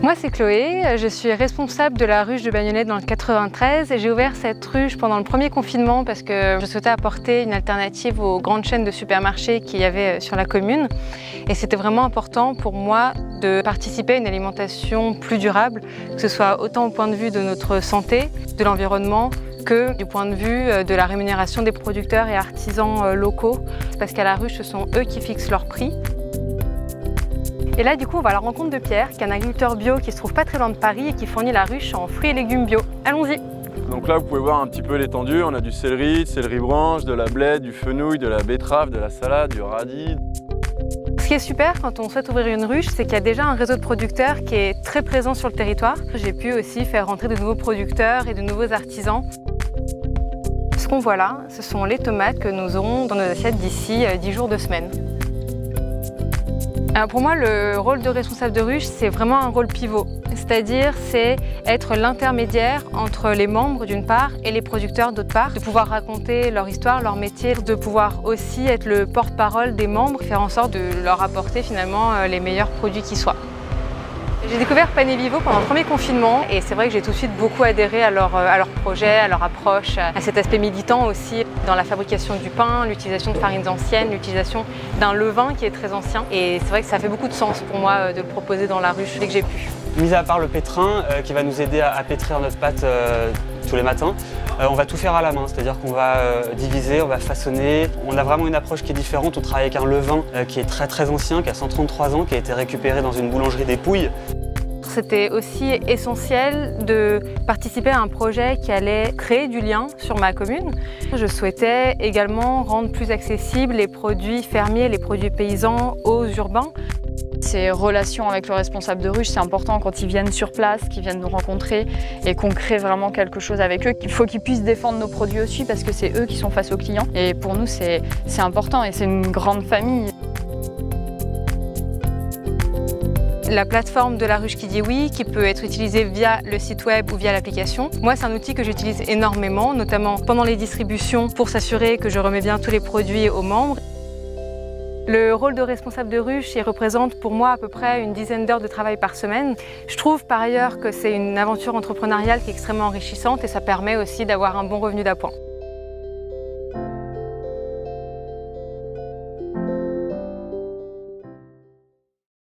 Moi c'est Chloé, je suis responsable de la ruche de Bagnolet dans le 93 et j'ai ouvert cette ruche pendant le premier confinement parce que je souhaitais apporter une alternative aux grandes chaînes de supermarchés qu'il y avait sur la commune. Et c'était vraiment important pour moi de participer à une alimentation plus durable, que ce soit autant au point de vue de notre santé, de l'environnement, que du point de vue de la rémunération des producteurs et artisans locaux. Parce qu'à la ruche, ce sont eux qui fixent leur prix. Et là, du coup, on va à la rencontre de Pierre, qui est un agriculteur bio qui se trouve pas très loin de Paris et qui fournit la ruche en fruits et légumes bio. Allons-y! Donc là, vous pouvez voir un petit peu l'étendue. On a du céleri branche, de la blette, du fenouil, de la betterave, de la salade, du radis. Ce qui est super quand on souhaite ouvrir une ruche, c'est qu'il y a déjà un réseau de producteurs qui est très présent sur le territoire. J'ai pu aussi faire rentrer de nouveaux producteurs et de nouveaux artisans. Ce qu'on voit là, ce sont les tomates que nous aurons dans nos assiettes d'ici 10 jours, 2 semaines. Pour moi, le rôle de responsable de ruche, c'est vraiment un rôle pivot. C'est-à-dire, c'est être l'intermédiaire entre les membres d'une part et les producteurs d'autre part, de pouvoir raconter leur histoire, leur métier, de pouvoir aussi être le porte-parole des membres, faire en sorte de leur apporter finalement les meilleurs produits qui soient. J'ai découvert Pain et Vivo pendant le premier confinement et c'est vrai que j'ai tout de suite beaucoup adhéré à leur projet, à leur approche, à cet aspect militant aussi dans la fabrication du pain, l'utilisation de farines anciennes, l'utilisation d'un levain qui est très ancien. Et c'est vrai que ça fait beaucoup de sens pour moi de le proposer dans la ruche dès que j'ai pu. Mis à part le pétrin qui va nous aider à pétrir notre pâte tous les matins, on va tout faire à la main, c'est-à-dire qu'on va diviser, on va façonner. On a vraiment une approche qui est différente, on travaille avec un levain qui est très ancien, qui a 133 ans, qui a été récupéré dans une boulangerie des Pouilles. C'était aussi essentiel de participer à un projet qui allait créer du lien sur ma commune. Je souhaitais également rendre plus accessibles les produits fermiers, les produits paysans aux urbains. Ces relations avec le responsable de ruche, c'est important quand ils viennent sur place, qu'ils viennent nous rencontrer et qu'on crée vraiment quelque chose avec eux. Il faut qu'ils puissent défendre nos produits aussi parce que c'est eux qui sont face aux clients. Et pour nous, c'est important et c'est une grande famille. La plateforme de la ruche qui dit oui, qui peut être utilisée via le site web ou via l'application. Moi, c'est un outil que j'utilise énormément, notamment pendant les distributions pour s'assurer que je remets bien tous les produits aux membres. Le rôle de responsable de ruche, il représente pour moi à peu près une dizaine d'heures de travail par semaine. Je trouve par ailleurs que c'est une aventure entrepreneuriale qui est extrêmement enrichissante et ça permet aussi d'avoir un bon revenu d'appoint.